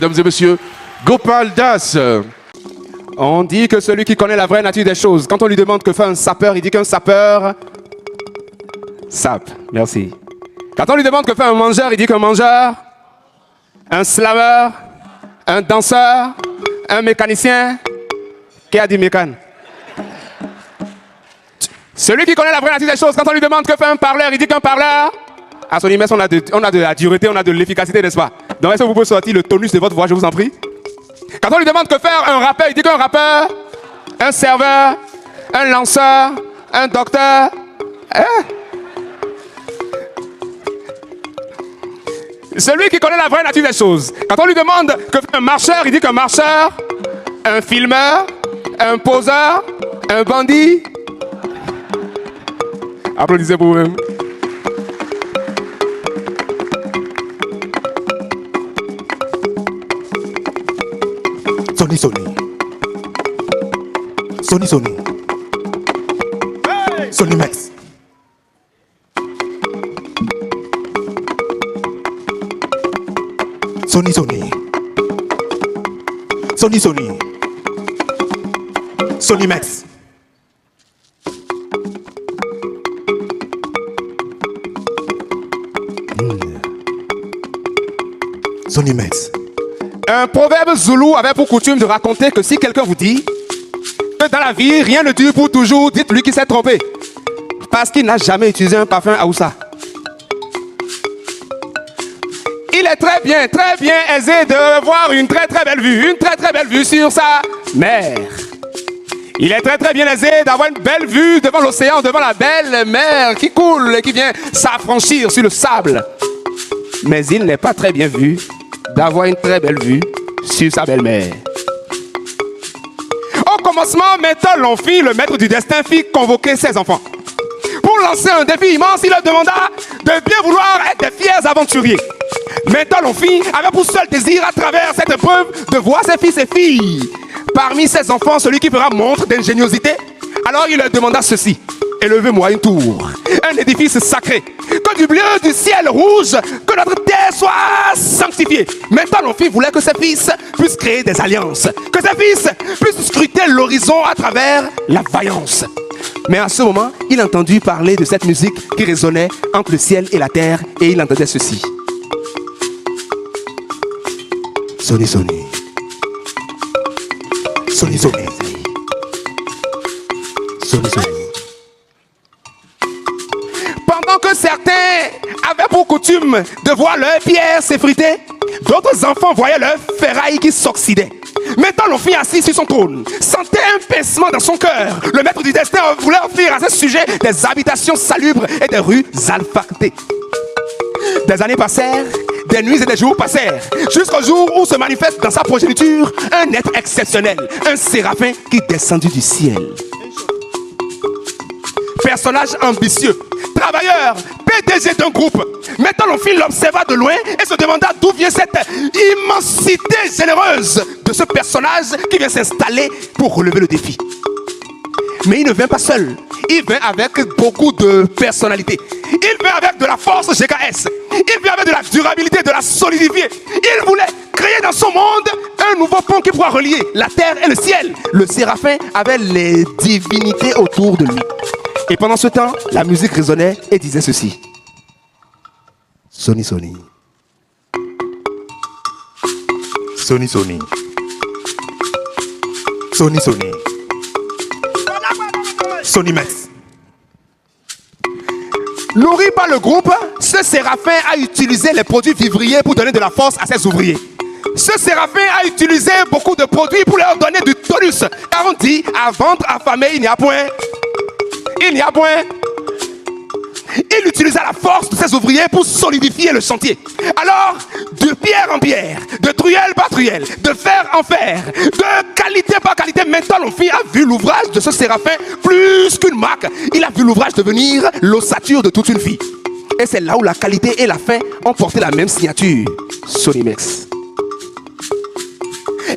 Mesdames et messieurs, Gopal Das. On dit que celui qui connaît la vraie nature des choses, quand on lui demande que fait un sapeur, il dit qu'un sapeur sape. Merci. Quand on lui demande que fait un mangeur, il dit qu'un mangeur, un slameur, un danseur, un mécanicien. Qui a dit mécan? Celui qui connaît la vraie nature des choses, quand on lui demande que fait un parleur, il dit qu'un parleur. À son immense, on a de la dureté, on a de l'efficacité, n'est-ce pas? Donc est-ce que vous pouvez sortir le tonus de votre voix, je vous en prie? Quand on lui demande que faire un rappeur, il dit qu'un rappeur, un serveur, un lanceur, un docteur. Hein? Celui qui connaît la vraie nature des choses, quand on lui demande que fait un marcheur, il dit qu'un marcheur, un filmeur, un poseur, un bandit. Applaudissez pour vous-même. Sony. Hey! Sony Max. Sony. Sony Max. Sony Max. Un proverbe zoulou avait pour coutume de raconter que si quelqu'un vous dit que dans la vie, rien ne dure pour toujours, dites-lui qu'il s'est trompé. Parce qu'il n'a jamais utilisé un parfum Aoussa. Il est très bien aisé de voir une très belle vue sur sa mer. Il est très bien aisé d'avoir une belle vue devant l'océan, devant la belle mer qui coule et qui vient s'affranchir sur le sable. Mais il n'est pas très bien vu d'avoir une très belle vue sur sa belle-mère. Au commencement, Maître Lonfi, le maître du destin, fit convoquer ses enfants. Pour lancer un défi immense, il leur demanda de bien vouloir être des fiers aventuriers. Maître Lonfi avait pour seul désir, à travers cette épreuve, de voir ses fils et filles. Parmi ses enfants, celui qui fera montre d'ingéniosité. Alors il leur demanda ceci: élevez-moi une tour, un édifice sacré, que du bleu du ciel rouge, que notre terre soit sanctifiée. Maintenant, Lonfi voulait que ses fils puissent créer des alliances, que ses fils puissent scruter l'horizon à travers la vaillance. Mais à ce moment, il entendit parler de cette musique qui résonnait entre le ciel et la terre, et il entendait ceci. Sony. Pendant que certains avaient pour coutume de voir leurs pierres s'effriter, d'autres enfants voyaient leurs ferrailles qui s'oxydaient. Maintenant, Lonfi assis sur son trône sentait un pincement dans son cœur. Le maître du destin voulait offrir à ce sujet des habitations salubres et des rues alphabétées. Des années passèrent, des nuits et des jours passèrent, jusqu'au jour où se manifeste dans sa progéniture un être exceptionnel, un séraphin qui descendit du ciel. Personnage ambitieux, travailleur, PDG d'un groupe. Maintenant, Lonfi l'observa de loin et se demanda d'où vient cette immensité généreuse de ce personnage qui vient s'installer pour relever le défi. Mais il ne vient pas seul, il vient avec beaucoup de personnalité. Il vient avec de la force GKS, il vient avec de la durabilité, de la solidité. Il voulait créer dans son monde un nouveau pont qui pourra relier la terre et le ciel. Le séraphin avait les divinités autour de lui. Et pendant ce temps, la musique résonnait et disait ceci. Sony. Sony Max. Nourri par le groupe, ce séraphin a utilisé les produits vivriers pour donner de la force à ses ouvriers. Ce séraphin a utilisé beaucoup de produits pour leur donner du tonus. Car on dit, à ventre affamé, il n'y a point. Il utilisa la force de ses ouvriers pour solidifier le chantier. Alors, de pierre en pierre, de truelle par truelle, de fer en fer, de qualité par qualité, maintenant Lonfi a vu l'ouvrage de ce séraphin plus qu'une marque. Il a vu l'ouvrage devenir l'ossature de toute une vie. Et c'est là où la qualité et la fin ont porté la même signature. Sony Max.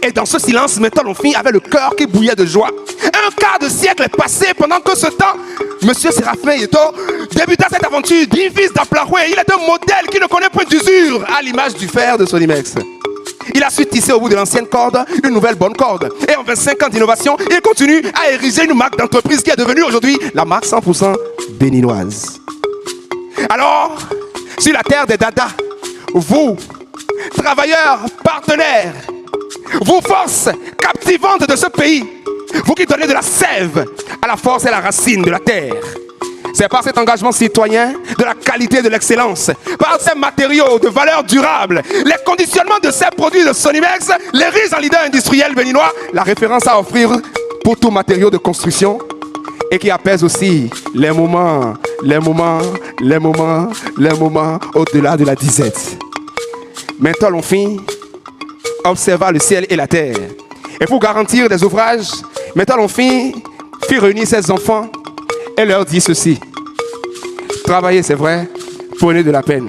Et dans ce silence, maintenant Lonfi avait le cœur qui bouillait de joie. Un quart de siècle est passé pendant que ce temps, Monsieur Séraphin Yeto débuta cette aventure d'un fils d'Aplaroué. Il est un modèle qui ne connaît point d'usure, à l'image du fer de Sony Max. Il a su tisser au bout de l'ancienne corde une nouvelle bonne corde. Et en 25 ans d'innovation, il continue à ériger une marque d'entreprise qui est devenue aujourd'hui la marque 100% béninoise. Alors, sur la terre des Dada, vous, travailleurs, partenaires, vous forces captivantes de ce pays, vous qui donnez de la sève à la force et à la racine de la terre, c'est par cet engagement citoyen de la qualité et de l'excellence, par ces matériaux de valeur durable, les conditionnements de ces produits de Sonimex, les riches en leader industriel béninois, la référence à offrir pour tout matériau de construction et qui apaise aussi les moments au-delà de la disette. Maintenant, l'on finit, observa le ciel et la terre. Et pour garantir des ouvrages, maintenant, l'on fit réunir ses enfants et leur dit ceci. Travailler, c'est vrai, prenez de la peine.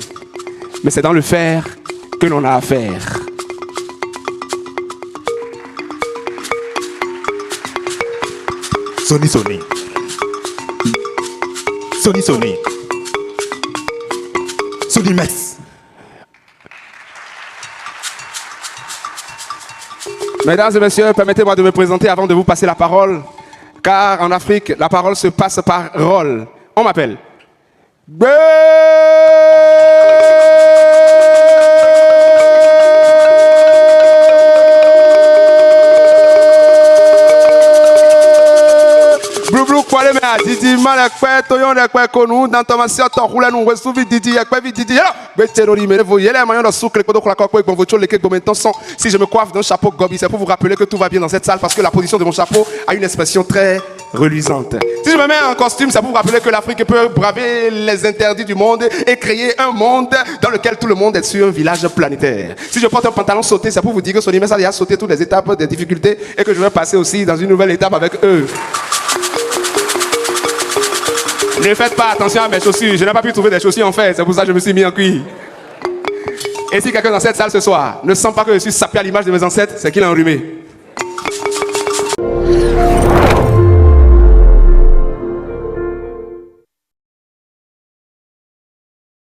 Mais c'est dans le faire que l'on a à faire. Sony. Sonimex. Mesdames et messieurs, permettez-moi de me présenter avant de vous passer la parole. Car en Afrique, la parole se passe par rôle. On m'appelle. Blou quoi les mères Didi mal toyon ekwe konu dans Thomasia to roule nous resuvi Didi ekwe Didi alors beterori mais vous yele mayon do souk le kodo la quoi bon vocho le ke gomenton son si je me coiffe d'un chapeau gobi c'est pour vous rappeler que tout va bien dans cette salle parce que la position de mon chapeau a une expression très reluisante. Si je me mets en costume, c'est pour vous rappeler que l'Afrique peut braver les interdits du monde et créer un monde dans lequel tout le monde est sur un village planétaire. Si je porte un pantalon sauté, c'est pour vous dire que Sonimex a sauté toutes les étapes des difficultés et que je vais passer aussi dans une nouvelle étape avec eux. Ne faites pas attention à mes chaussures, je n'ai pas pu trouver des chaussures en fait, c'est pour ça que je me suis mis en cuir. Et si quelqu'un dans cette salle ce soir ne sent pas que je suis sapé à l'image de mes ancêtres, c'est qu'il est enrhumé.